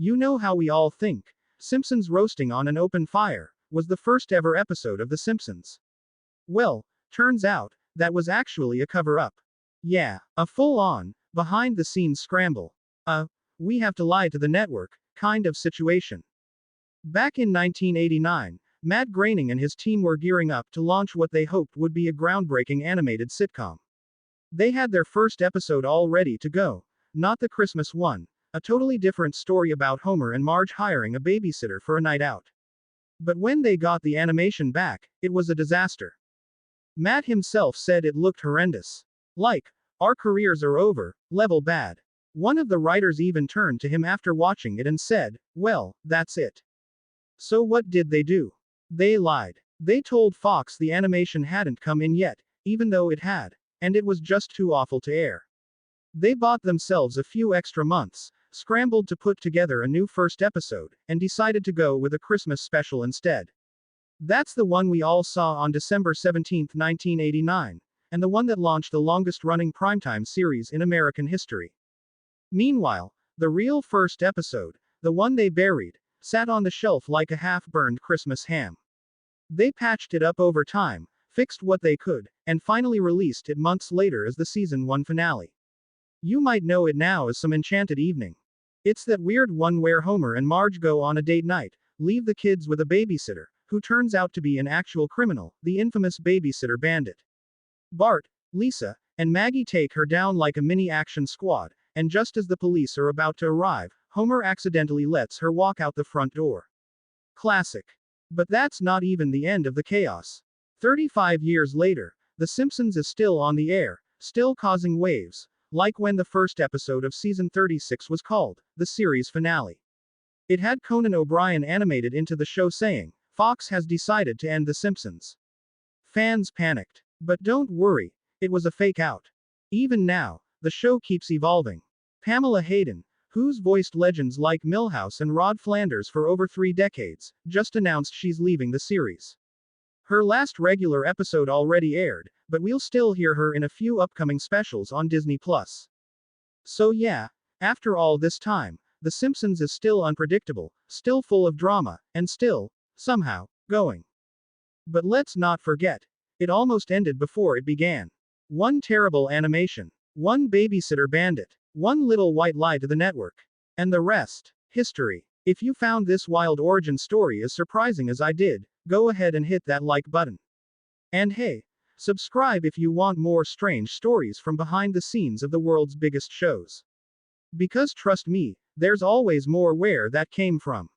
You know how we all think Simpsons roasting on an open fire was the first ever episode of The Simpsons. Well, turns out, that was actually a cover up. Yeah, a full on, behind the scenes scramble. We have to lie to the network kind of situation. Back in 1989, Matt Groening and his team were gearing up to launch what they hoped would be a groundbreaking animated sitcom. They had their first episode all ready to go. Not the Christmas one. A totally different story about Homer and Marge hiring a babysitter for a night out. But when they got the animation back, it was a disaster. Matt himself said it looked horrendous. Like, our careers are over, level bad. One of the writers even turned to him after watching it and said, well, that's it. So what did they do? They lied. They told Fox the animation hadn't come in yet, even though it had. And it was just too awful to air. They bought themselves a few extra months, scrambled to put together a new first episode, and decided to go with a Christmas special instead. That's the one we all saw on December 17, 1989, and the one that launched the longest running primetime series in American history. Meanwhile, the real first episode, the one they buried, sat on the shelf like a half-burned Christmas ham. They patched it up over time, fixed what they could, and finally released it months later as the season 1 finale. You might know it now as Some Enchanted Evening. It's that weird one where Homer and Marge go on a date night, leave the kids with a babysitter, who turns out to be an actual criminal, the infamous babysitter bandit. Bart, Lisa, and Maggie take her down like a mini action squad, and just as the police are about to arrive, Homer accidentally lets her walk out the front door. Classic. But that's not even the end of the chaos. 35 years later, The Simpsons is still on the air, still causing waves, like when the first episode of season 36 was called the series finale. It had Conan O'Brien animated into the show saying, Fox has decided to end The Simpsons. Fans panicked. But don't worry, it was a fake out. Even now, the show keeps evolving. Pamela Hayden, who's voiced legends like Milhouse and Rod Flanders for over 3 decades, just announced she's leaving the series. Her last regular episode already aired, but we'll still hear her in a few upcoming specials on Disney+. So yeah, after all this time, The Simpsons is still unpredictable, still full of drama, and still, somehow, going. But let's not forget, it almost ended before it began. One terrible animation. One babysitter bandit. One little white lie to the network. And the rest, history. If you found this wild origin story as surprising as I did, go ahead and hit that like button. And hey, subscribe if you want more strange stories from behind the scenes of the world's biggest shows. Because trust me, there's always more where that came from.